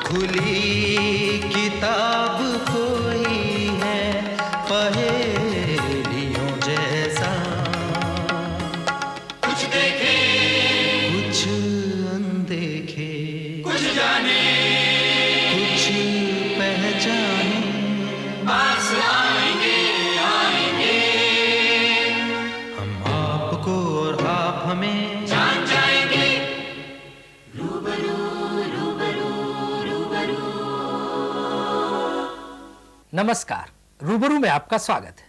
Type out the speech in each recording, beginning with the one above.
खुली किताब कोई है पहेलियों जैसा, कुछ देखे कुछ अनदेखे, कुछ जाने कुछ पहचाने, पास आएंगे आएंगे हम आपको और आप हमें जान जाएंगे। रूबरू रूबरू रूबरू। नमस्कार, रूबरू में आपका स्वागत है।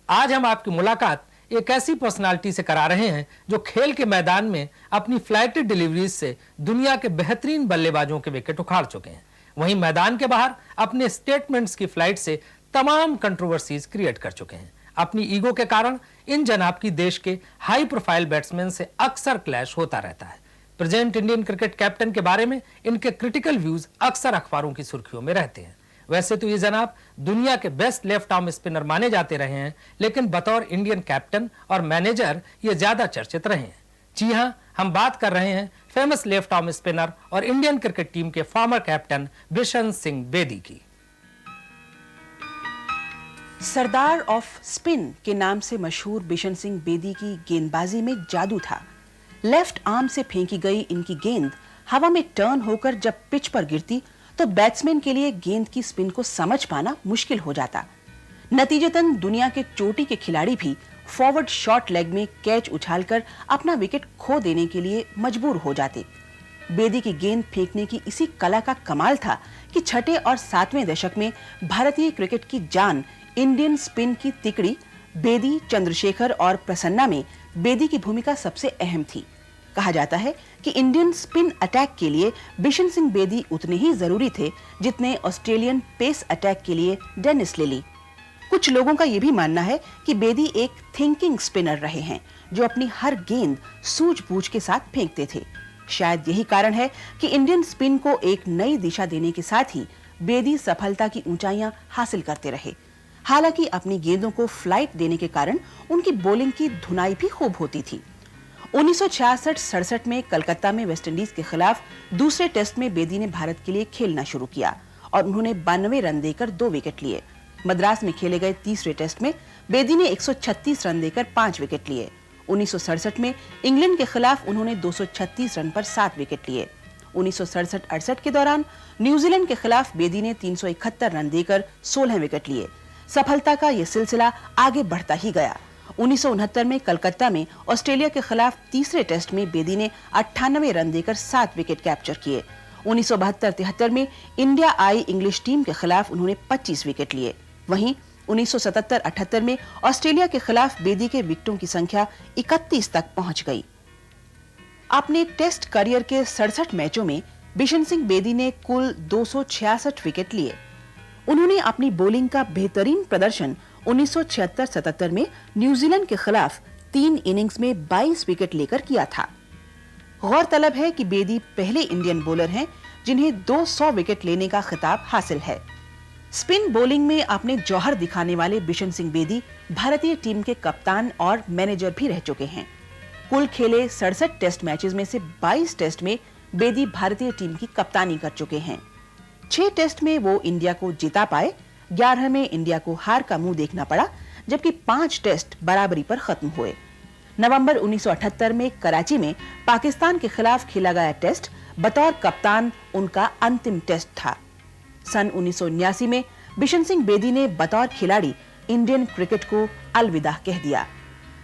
आज हम आपकी मुलाकात एक ऐसी पर्सनालिटी से करा रहे हैं जो खेल के मैदान में अपनी फ्लाइट डिलीवरीज से दुनिया के बेहतरीन बल्लेबाजों के विकेट उखाड़ चुके हैं, वहीं मैदान के बाहर अपने स्टेटमेंट्स की फ्लाइट से तमाम कंट्रोवर्सीज क्रिएट कर चुके हैं। अपनी ईगो के कारण इन जनाब की देश के हाई प्रोफाइल बैट्समैन से अक्सर क्लैश होता रहता है। प्रेजेंट इंडियन क्रिकेट कैप्टन के बारे में इनके क्रिटिकल व्यूज अक्सर अखबारों की सुर्खियों में रहते हैं। वैसे तो ये जनाब दुनिया के बेस्ट लेफ्ट आर्म स्पिनर माने जाते रहे हैं, लेकिन बतौर इंडियन कैप्टन और मैनेजर ये ज्यादा चर्चित रहे हैं। जी हां, हम बात कर रहे हैं फेमस लेफ्ट आर्म स्पिनर और इंडियन क्रिकेट टीम के फॉर्मर कैप्टन बिशन सिंह बेदी की। सरदार ऑफ स्पिन के नाम से मशहूर बिशन सिंह बेदी की गेंदबाजी में जादू था। लेफ्ट आर्म से फेंकी गई इनकी गेंद हवा में टर्न होकर जब पिच पर गिरती तो बैट्समैन के लिए गेंद की स्पिन को समझ पाना मुश्किल हो जाता। नतीजतन दुनिया के चोटी के खिलाड़ी भी फॉरवर्ड शॉर्ट लेग में कैच उछालकर अपना विकेट खो देने के लिए मजबूर हो जाते। बेदी की गेंद फेंकने की इसी कला का कमाल था कि छठे और सातवें दशक में भारतीय क्रिकेट की जान इंडियन स्पिन की तिकड़ी बेदी, चंद्रशेखर और प्रसन्ना में बेदी की भूमिका सबसे अहम थी। कहा जाता है कि इंडियन स्पिन अटैक के लिए बिशन सिंह बेदी उतने ही जरूरी थे जितने ऑस्ट्रेलियन पेस अटैक के लिए डेनिस लिली। कुछ लोगों का यह भी मानना है कि बेदी एक थिंकिंग स्पिनर रहे हैं जो अपनी हर गेंद सूझबूझ के साथ फेंकते थे। शायद यही कारण है कि इंडियन स्पिन को एक नई दिशा देने के साथ ही बेदी सफलता की ऊंचाइयां हासिल करते रहे। हालांकि अपनी गेंदों को फ्लाइट देने के कारण उनकी बॉलिंग की धुनाई भी खूब होती थी। 1966-67 में कलकत्ता में वेस्टइंडीज के खिलाफ दूसरे टेस्ट में बेदी ने भारत के लिए खेलना शुरू किया और उन्होंने 92 रन देकर 2 विकेट लिए। मद्रास में खेले गए तीसरे टेस्ट में बेदी ने 136 रन देकर 5 विकेट लिए। 1967 में इंग्लैंड के खिलाफ उन्होंने 236 रन पर 7 विकेट लिए। 1967-68 के दौरान न्यूजीलैंड के खिलाफ बेदी ने 371 रन देकर 16 विकेट लिए। सफलता का यह सिलसिला आगे बढ़ता ही गया। 1969 में कलकत्ता में ऑस्ट्रेलिया के खिलाफ तीसरे टेस्ट में बेदी ने 98 रन देकर 7 विकेट कैप्चर किए। 1972-73 में इंडिया आई इंग्लिश टीम के खिलाफ उन्होंने 25 विकेट लिए। वहीं 1977-78 में ऑस्ट्रेलिया के खिलाफ बेदी के विकेटों की संख्या 31 तक पहुंच गई। अपने टेस्ट करियर के 67 मैचों में बिशन सिंह बेदी ने कुल 266 विकेट लिए। उन्होंने अपनी बॉलिंग का बेहतरीन प्रदर्शन 1976-77 में न्यूजीलैंड के खिलाफ 3 इनिंग्स में 22 विकेट लेकर किया था। गौरतलब है कि बेदी पहले इंडियन बॉलर हैं जिन्हें 200 विकेट लेने का खिताब हासिल है। स्पिन बॉलिंग में अपने जौहर दिखाने वाले बिशन सिंह बेदी भारतीय टीम के कप्तान और मैनेजर भी रह चुके हैं। कुल खेले 67 टेस्ट मैचेस में से 22 टेस्ट में बेदी भारतीय टीम की कप्तानी कर चुके हैं। 6 टेस्ट में वो इंडिया को जिता पाए, 11 में इंडिया को हार का मुंह देखना पड़ा, जबकि 5 टेस्ट बराबरी पर खत्म हुए। नवंबर 1978 में कराची में पाकिस्तान के खिलाफ खेला गया टेस्ट बतौर कप्तान उनका अंतिम टेस्ट था। सन 1979 में बिशन सिंह बेदी ने बतौर खिलाड़ी इंडियन क्रिकेट को अलविदा कह दिया।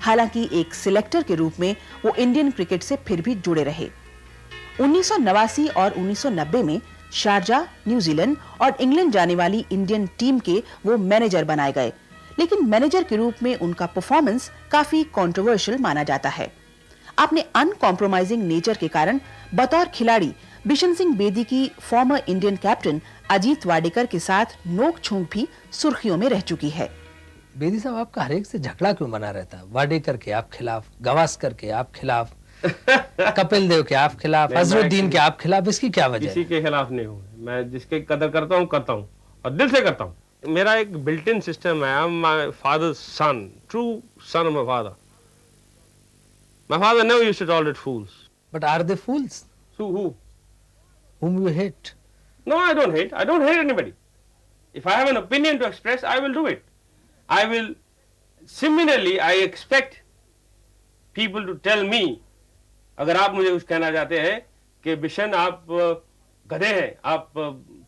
हालांकि एक सिलेक्टर के रूप में वो इंडियन क्रिकेट से फिर भी जुड़े रहे। 1989 और 1990 में शारजा, न्यूजीलैंड और इंग्लैंड जाने वाली इंडियन टीम के वो मैनेजर बनाए गए, लेकिन मैनेजर के रूप में उनका परफॉर्मेंस काफी कंट्रोवर्शियल माना जाता है। अपने अनकॉम्प्रोमाइजिंग नेचर के कारण बतौर खिलाड़ी बिशन सिंह बेदी की former Indian captain Ajit Wadekar के साथ नोक-झोंक भी सुर्खियों में रह चुकी है। बेदी साहब, आपका हर एक से झगड़ा क्यों बना रहता है? वाडेकर के आप खिलाफ, गावस्कर के आप खिलाफ, कपिल देव के आप खिलाफ, अजरुद्दीन के आप खिलाफ, इसकी क्या वजह है? किसी के खिलाफ नहीं हूँ मैं। जिसके कदर करता हूँ और दिल से करता हूँ। मेरा एक बिल्ट इन सिस्टम है। I am my father's son, true son of my father. My father never used to tolerate fools. But are they fools So who? whom you hate? No, I don't hate. I don't hate anybody. If I have an opinion to express, I will do it. I will. Similarly, I expect people to tell me. अगर आप मुझे कुछ कहना चाहते हैं कि बिशन आप गधे हैं, आप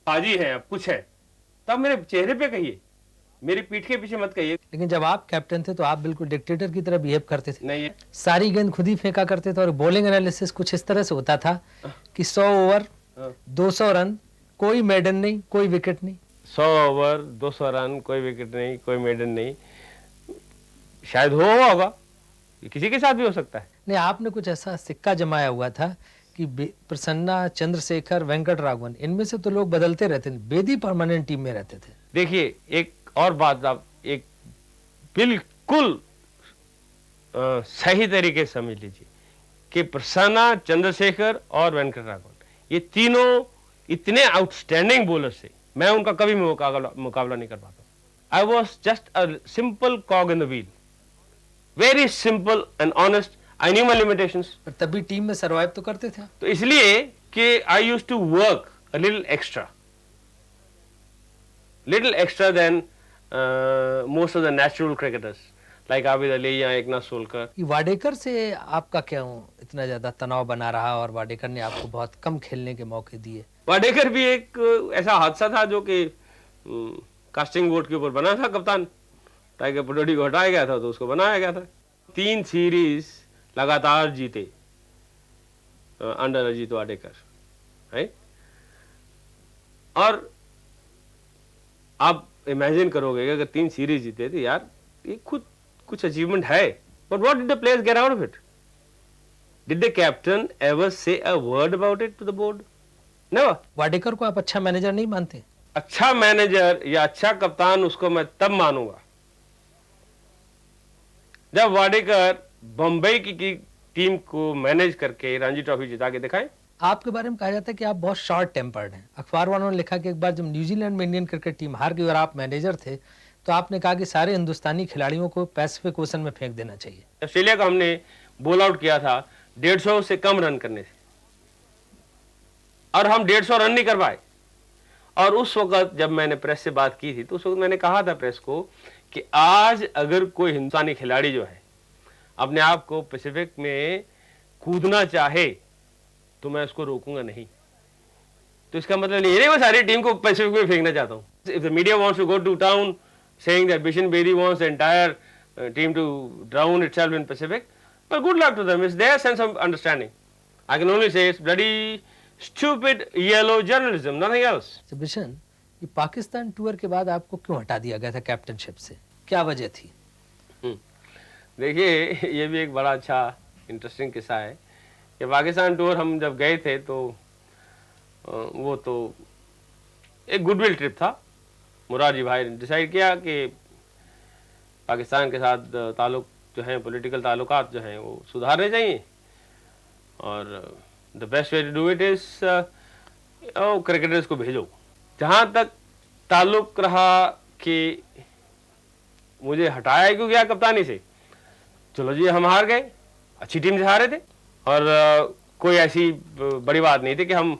पाजी हैं, आप कुछ हैं, तब मेरे चेहरे पे कहिए, मेरी पीठ के पीछे मत कहिए। लेकिन जब आप कैप्टन थे तो आप बिल्कुल डिक्टेटर की तरह बिहेव करते थे। नहीं है। सारी गेंद खुद ही फेंका करते थे और बॉलिंग एनालिसिस कुछ इस तरह से होता था कि 100 ओवर 200 रन, कोई मेडन नहीं, कोई विकेट नहीं। 100 ओवर 200 रन, कोई विकेट नहीं, कोई मेडन नहीं, शायद हुआ होगा, किसी के साथ भी हो सकता है। नहीं, आपने कुछ ऐसा सिक्का जमाया हुआ था कि प्रसन्ना, चंद्रशेखर, वेंकट राघवन, इनमें से तो लोग बदलते रहते थे, बेदी परमानेंट टीम में रहते थे। देखिए, एक और बात आप एक बिल्कुल सही तरीके से समझ लीजिए कि प्रसन्ना, चंद्रशेखर और वेंकट राघवन, ये तीनों इतने आउटस्टैंडिंग बॉलर थे, मैं उनका कभी मुकाबला नहीं कर पाता। I was just a simple कॉग in the wheel, very simple and honest. I knew my limitations. पर तभी टीम में सरवाइव तो करते थे। तो इसलिए कि I used to work a little extra than most of the natural cricketers like Abid Ali या एकनाथ सोलकर। वाडेकर से आपका क्या इतना ज्यादा तनाव बना रहा और वाडेकर ने आपको बहुत कम खेलने के मौके दिए? वाडेकर भी एक ऐसा हादसा था जो कि कास्टिंग बोर्ड के ऊपर बना था कप्तान, टाइगर पटोडी को हटाया गया था तो उसको बनाया गया था। 3 सीरीज लगातार जीते अंडर अजीत वाडेकर, है। और आप इमेजिन करोगे कि अगर 3 सीरीज जीते तो यार ये खुद कुछ अचीवमेंट है। But what did the players get out of it? Did the captain ever say a word about it to the board? Never. Wadekar को आप अच्छा मैनेजर नहीं मानते? अच्छा मैनेजर या अच्छा कप्तान उसको मैं तब मानूंगा जब वाडेकर बम्बई की टीम को मैनेज करके रणजी ट्रॉफी जिता के दिखाए। आपके बारे में कहा जाता है कि आप बहुत शॉर्ट टेम्पर्ड हैं। अखबार वालों ने लिखा कि एक बार जब न्यूजीलैंड में इंडियन क्रिकेट टीम हार गई और आप मैनेजर थे तो आपने कहा कि सारे हिंदुस्तानी खिलाड़ियों को पैसिफिक ओशन में फेंक देना चाहिए। ऑस्ट्रेलिया को हमने बॉल आउट किया था 150 से कम रन करने से, और हम 150 रन नहीं कर पाए। और उस वक्त जब मैंने प्रेस से बात की थी तो उस वक्त मैंने कहा था प्रेस को कि आज अगर कोई हिंदुस्तानी खिलाड़ी जो है अपने आप को पैसिफिक में कूदना चाहे तो मैं उसको रोकूंगा नहीं। तो इसका मतलब नहीं है मैं सारी टीम को पैसिफिक में फेंकना चाहता हूँ। If the media wants to go to town saying that Bishan Bedi wants the entire team to drown itself in Pacific, well, good luck to them. It's their sense of understanding. I can only say it's bloody stupid yellow journalism, nothing else. तो बिशन, ये Pakistan tour के बाद आपको क्यों हटा दिया गया था कैप्टनशिप से? क्या वजह थी? देखिए, ये भी एक बड़ा अच्छा इंटरेस्टिंग किस्सा है कि पाकिस्तान टूर हम जब गए थे तो वो तो एक गुडविल ट्रिप था। मुरारजी भाई ने डिसाइड किया कि पाकिस्तान के साथ ताल्लुक जो हैं, पॉलिटिकल ताल्लुकात जो हैं वो सुधारने चाहिए, और the best way to do it is cricketers को भेजो। जहाँ तक ताल्लुक रहा कि मुझे हटाया क्यों गया कप्तानी से, चलो जी हम हार गए, अच्छी टीम से हारे थे, और कोई ऐसी बड़ी बात नहीं थी कि हम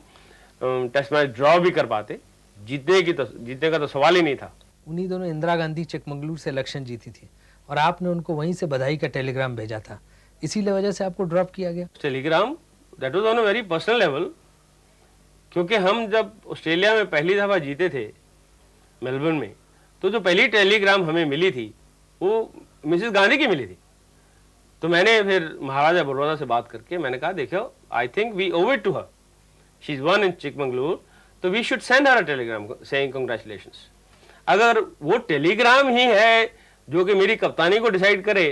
टेस्ट मैच ड्रॉ भी कर पाते। जीतने का तो सवाल ही नहीं था। उन्हीं दोनों इंदिरा गांधी चिकमंगलूर से इलेक्शन जीती थी और आपने उनको वहीं से बधाई का टेलीग्राम भेजा था, इसी वजह से आपको ड्रॉप किया गया। Telegram that was on a very personal level, क्योंकि हम जब ऑस्ट्रेलिया में पहली दफा जीते थे मेलबर्न में, तो जो पहली टेलीग्राम हमें मिली थी वो मिसेस गांधी की मिली थी। तो मैंने फिर महाराजा बड़ौदा से बात करके मैंने कहा देखो, I think we owe it to her, she is one in Chikmagalur, तो we should send her a telegram saying congratulations. अगर वो टेलीग्राम ही है जो कि मेरी कप्तानी को डिसाइड करे,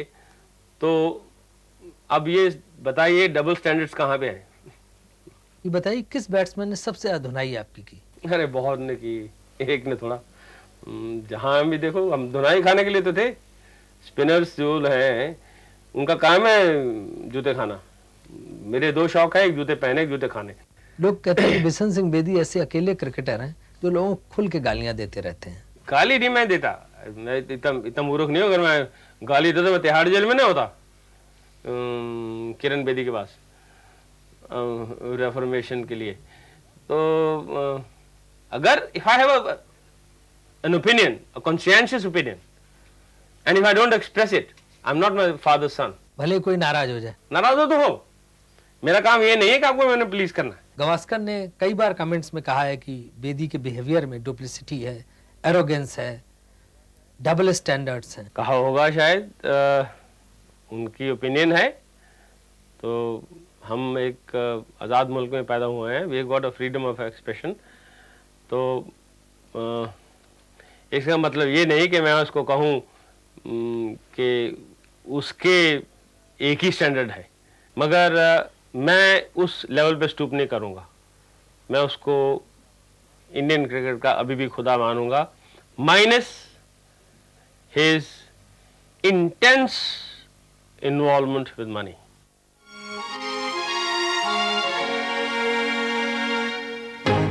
तो अब ये बताइए डबल स्टैंडर्ड्स कहाँ पे हैं? ये बताइए किस बैट्समैन ने सबसे ज्यादा धुनाई आपकी की? अरे बहुत ने की, एक ने थोड़ा। जहाँ भी देखो हम धुनाई खाने के लिए तो थे। स्पिनर्स जो हैं उनका काम है जूते खाना। मेरे 2 शौक है, एक जूते पहने, एक जूते खाने। लोग कहते हैं कि बिशन सिंह बेदी ऐसे अकेले क्रिकेटर हैं जो लोगों को खुल के गालियां देते रहते हैं। गाली नहीं मैं देता, मैं इतना मूर्ख नहीं हूँ। अगर मैं गाली देता तो मैं तिहाड़ जेल में ना होता किरण बेदी के पास। रेफॉर्मेशन के लिए। तो अगर if I have an opinion, a conscientious opinion, and if I don't express it, I'm not my father's son. भले कोई नाराज हो जाए। नाराज हो तो हो, मेरा काम ये नहीं है कि आपको मैंने प्लीज करना है। गवास्कर ने कई बार कमेंट्स में कहा है कि बेदी के बिहेवियर में डुप्लिसिटी है, एरोगेंस है, डबल स्टैंडर्ड्स हैं। कहा होगा शायद, उनकी ओपिनियन है। तो हम एक आज़ाद मुल्क में पैदा हुए हैं, we got a freedom of expression. तो इसका मतलब ये नहीं कि मैं उसको कहूँ कि उसके एक ही स्टैंडर्ड है, मगर मैं उस लेवल पे स्टूप नहीं करूँगा। मैं उसको इंडियन क्रिकेट का अभी भी खुदा मानूंगा, minus his intense involvement with money.